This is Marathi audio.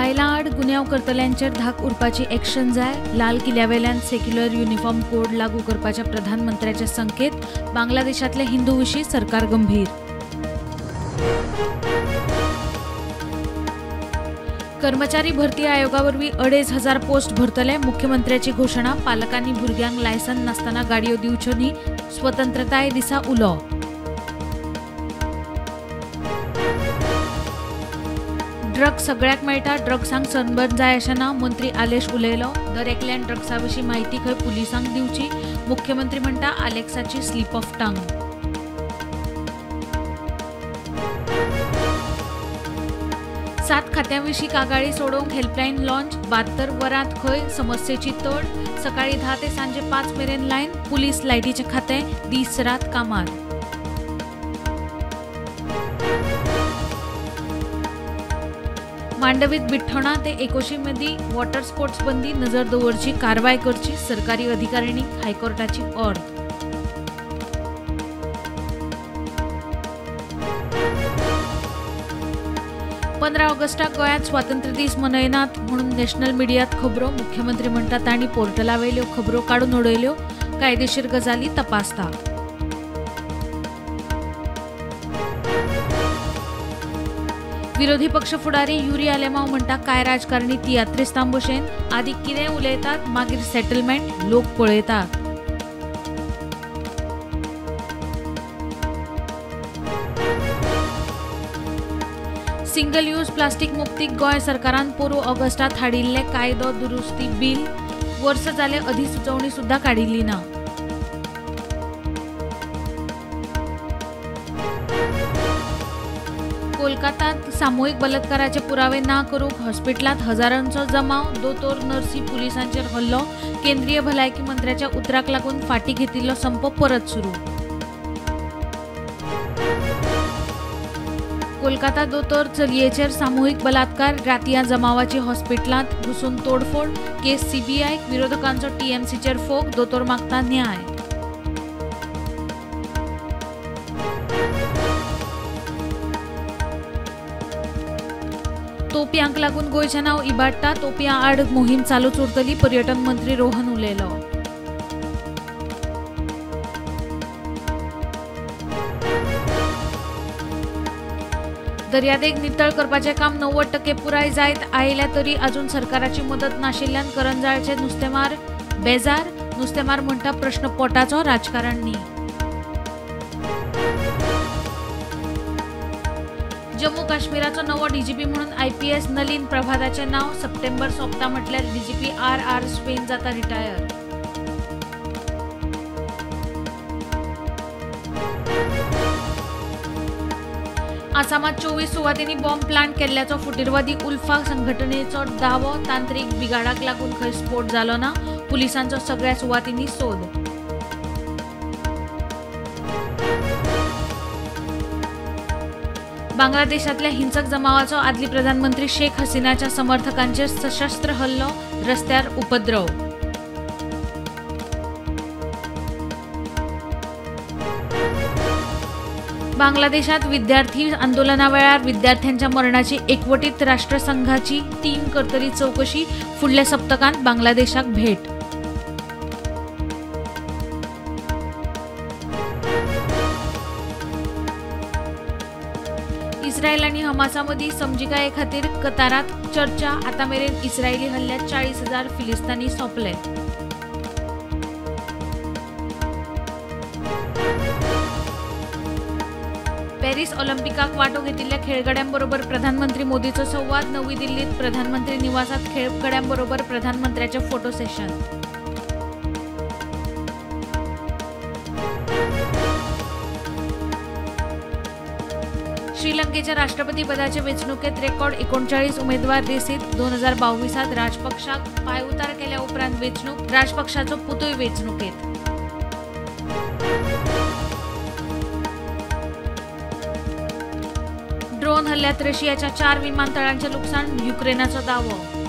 बायलां आड गुन्यांव करतल्यांचेर धाक उरपाची एक्शन जाय। लाल किल्ल्यावेल्यान सेक्युलर युनिफॉर्म कोड लागू करपाच्या प्रधानमंत्र्याचे संकेत। बांगलादेशातले हिंदू विशीं सरकार गंभीर। कर्मचारी भरती आयोगावरवीं 2,500 पोस्ट भरतले। मुख्यमंत्र्याची घोषणा। पालकांनी भुरग्यांक लायसन नासतना गाडयो दिवच्यो न्ही। स्वतंत्रताय दिसा उलो। ड्रग्स सगळ्याक मेळटा। ड्रग्सांक संबंद जाय अशें ना। मंत्री आलेश उलयलो। दरेकल्यान ड्रग्सा विशीं म्हायती खंय पुलिसांक दिवची। मुख्यमंत्री म्हणटा आलेक्साची स्लीप ऑफ टंग। सात खात्यां विशीं कागाळी सोडोवंक हेल्पलायन लॉन्च। 72 वरांत खंय समस्येची तोड। सकाळी 10 ते सांजे 5 मेरेन लायन। पुलीस लायटीचें खातें दीस रात कामार। मांडवीत बिठ्ठोणा ते एकोशी मदीं वॉटर स्पोर्ट्स बंदी नजर दवरची। कारवाय करची। सरकारी अधिकाऱ्यांक हायकोर्टाची ऑर्ड। पंदरा ऑगस्टाक गोंयांत स्वातंत्र्य दीस मनयनात म्हणून नॅशनल मिडियांत खबरो। मुख्यमंत्री म्हणटा तांणी पोर्टलावेल्यो खबरो काडून उडयल्यो। कायदेशीर गजाली तपासता। विरोधी पक्ष फुडारी युरी आलेमांव म्हणटा काय राजकारणी तियात्रिस्तां भशेन। आदी कितें उलयतात मागीर सेटलमेंट लोक पळयतात। सिंगल यूज प्लास्टीक मुक्तीक गोंय सरकारान पोरू ऑगस्टात हाडिल्ले कायदो दुरुस्ती बिल। वर्स जाले अधिसुचोवणी सुद्धा काडिल्ली ना। कोलकातात सामूहिक बलात्काराचे पुरावे ना करूंक हॉस्पिटलांत हजारांचो जमाव। दोतोर नर्सी पुलिसांचेर हल्लो। केंद्रीय भलायकी मंत्र्याच्या उतराक लागून फाटीं घेतिल्लो संप परत सुरू। कोलकाता दोतोर चलयेचेर सामूहिक बलात्कार। रातया जमावाची हॉस्पिटलांत घुसून तोडफोड। केस सीबीआय। विरोधकांचो टीएमसीचेर फोग। दोतोर मागता न्याय। तोपयांक लागून गोंयचें नांव इबाडटा। तोपयां आड मोहीम चालूच उरतली। पर्यटन मंत्री रोहन उलयलो। दर्यादेग नितळ करपाचें काम 90% पुराय जायत आयल्या तरी अजून सरकाराची मदत नाशिल्ल्यान करंजाळचे नुस्तेमार बेजार। नुस्तेमार म्हणटा प्रश्न पोटाचो राजकारण न्ही। जम्मू काश्मीराचो नवो डीजीपी म्हणून आयपीएस नलीन प्रभाताचें नांव। सप्टेंबर सोंपता म्हटल्यार डीजीपी आर स्पेन जाता रिटायर। आसामात 24 सुवातींनी बॉम्ब प्लांट केल्ल्याचो फुटीरवादी उल्फा संघटनेचो दावो। तांत्रीक बिगाडाक लागून खंय स्फोट जालो ना। पुलिसांचो सगळ्या सुवातींनी सोद। बांगलादेशातल्या हिंसक जमावाचो आदली प्रधानमंत्री शेख हसीनाच्या समर्थकांचेर सशस्त्र हल्लो। रस्त्यार उपद्रव। बांगलादेशात विद्यार्थी आंदोलनावेळार विद्यार्थ्यांच्या मरणाची एकवटीत राष्ट्रसंघाची टीम करतली चौकशी। फुडल्या सप्तकांत बांगलादेशाक भेट। इस्रायल आणि हमासा मदीं समजिकाये खातीर कतारात चर्चा। आतां मेरेन इस्रायली हल्ल्यात 40,000 फिलिस्तानी सोंपले। पॅरिस ऑलिम्पिकाक वांटो घेतिल्ल्या खेळगड्यांबरोबर प्रधानमंत्री मोदीचो संवाद। नवी दिल्लीत प्रधानमंत्री निवासात खेळगड्यांबरोबर प्रधानमंत्र्याचे फोटो सेशन। श्रीलंकेच्या राष्ट्रपती पदाचे वेंचणुकेत रेकॉर्ड 39 उमेदवार रेसीत। 2022 राजपक्षाक पायउतार केल्या उपरांत वेंचणूक। राजपक्षाचो पुतूय वेंचणुकेत। ड्रोन हल्ल्यात रशियाच्या 4 विमानतळांचे लुकसाण। युक्रेनाचो दावो।